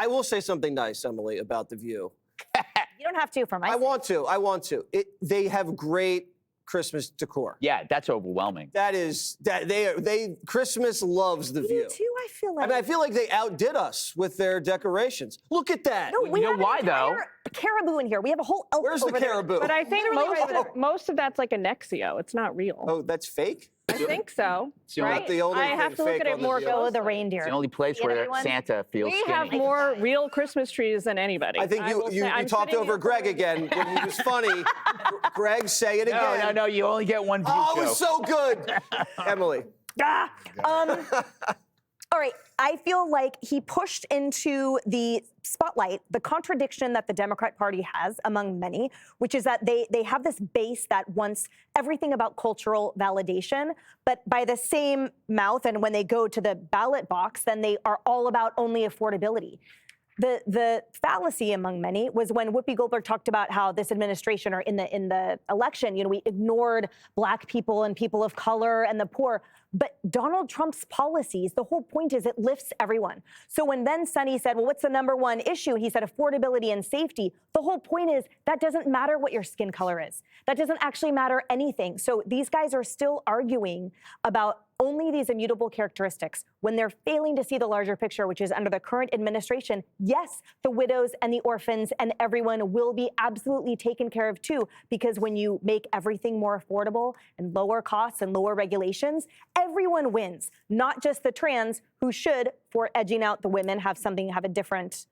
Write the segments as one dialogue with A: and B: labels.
A: I will say something nice, Emily, about The View.
B: You don't have to for my
A: I
B: sake.
A: want to. They have great Christmas decor.
C: Yeah, that's overwhelming.
A: Christmas loves The View.
B: You do too, I feel like.
A: I mean, I feel like they outdid us with their decorations. Look at that.
B: No, we
C: You know
B: have
C: why,
B: an
C: though?
B: entire caribou in here. We have a whole elf
A: Where's the
B: over there.
A: caribou?
D: But I think
B: Literally
D: most of that's like a Nexio. It's not real.
A: Oh, that's fake?
D: I think so.
C: the only-
D: Right?
A: the only
D: I
A: thing
D: have to look
A: fake
D: at it
A: on The
D: more
A: View.
B: Go
D: closely.
B: the reindeer.
C: It's the only place
B: See it,
C: where
B: everyone?
C: Santa feels
D: We
C: skinny.
D: have more real Christmas trees than anybody.
A: I think
D: will say.
A: you
D: I'm
A: talked
D: sitting
A: over
D: here
A: Greg
D: for-
A: again when he was funny. Greg, say it again.
C: No, you only get one view,
A: Oh, it
C: Joe.
A: was so good. Emily.
B: All right, I feel like he pushed into the spotlight the contradiction that the Democrat Party has among many, which is that they have this base that wants everything about cultural validation, but by the same mouth, and when they go to the ballot box, then they are all about only affordability. The fallacy among many was when Whoopi Goldberg talked about how this administration, or in the election, we ignored Black people and people of color and the poor. But Donald Trump's policies, the whole point is it lifts everyone. So when then Sonny said, well, what's the number one issue? He said affordability and safety. The whole point is that doesn't matter what your skin color is. That doesn't actually matter anything. So these guys are still arguing about only these immutable characteristics when they're failing to see the larger picture, which is under the current administration, yes, the widows and the orphans and everyone will be absolutely taken care of too, because when you make everything more affordable and lower costs and lower regulations, everyone wins, not just the trans who should, for edging out the women, have a different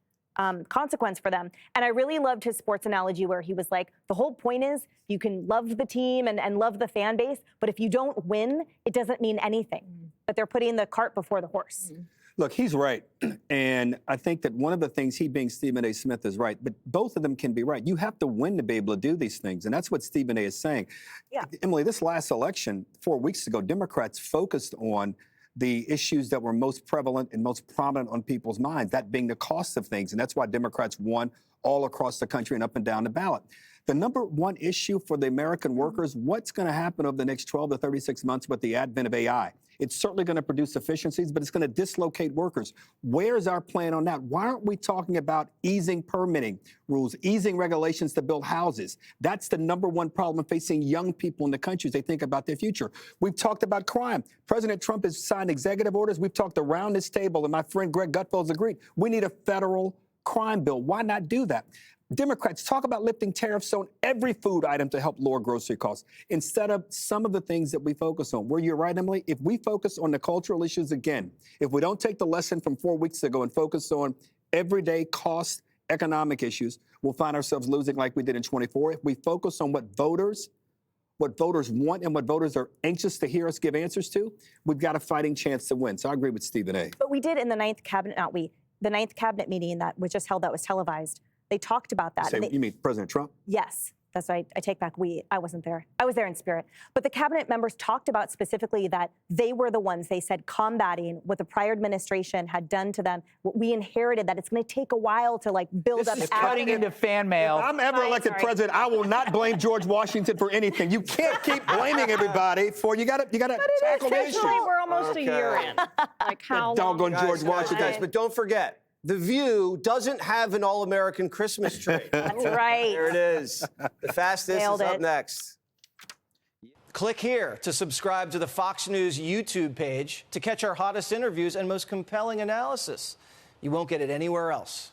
B: consequence for them. And I really loved his sports analogy where he was like, the whole point is you can love the team and love the fan base, but if you don't win, it doesn't mean anything. But they're putting the cart before the horse.
E: Look, he's right. And I think that one of the things, he being Stephen A. Smith, is right, but both of them can be right. You have to win to be able to do these things. And that's what Stephen A. is saying.
B: Yeah.
E: Emily, this last election, 4 weeks ago, Democrats focused on the issues that were most prevalent and most prominent on people's minds, that being the cost of things. And that's why Democrats won all across the country and up and down the ballot. The number one issue for the American workers, what's going to happen over the next 12 to 36 months with the advent of AI? It's certainly going to produce efficiencies, but it's going to dislocate workers. Where's our plan on that? Why aren't we talking about easing permitting rules, easing regulations to build houses? That's the number one problem facing young people in the country as they think about their future. We've talked about crime. President Trump has signed executive orders. We've talked around this table, and my friend Greg Gutfeld's agreed. We need a federal crime bill. Why not do that? Democrats talk about lifting tariffs on every food item to help lower grocery costs instead of some of the things that we focus on. Where you're right, Emily, if we focus on the cultural issues again, if we don't take the lesson from 4 weeks ago and focus on everyday cost economic issues, we'll find ourselves losing like we did in 24. If we focus on what voters want and what voters are anxious to hear us give answers to, we've got a fighting chance to win. So I agree with Stephen A.
B: But we did in the ninth cabinet meeting that was just held, that was televised. They talked about that.
E: You mean President Trump?
B: Yes, that's right. I take back we. I wasn't there. I was there in spirit. But the cabinet members talked about specifically that they were the ones, they said, combating what the prior administration had done to them. What we inherited, that it's going to take a while to build up.
C: It's cutting into fan mail.
E: If I'm ever elected president, I will not blame George Washington for anything. You can't keep blaming everybody for you got to tackle the issue.
D: Essentially, we're almost a year in. Like how
E: Doggone
D: long?
E: George Washington.
A: Guys, but don't forget, The View doesn't have an all-American Christmas tree.
B: That's right.
A: There it is. The fastest
B: Nailed
A: is up
B: it.
A: next. Click here to subscribe to the Fox News YouTube page to catch our hottest interviews and most compelling analysis. You won't get it anywhere else.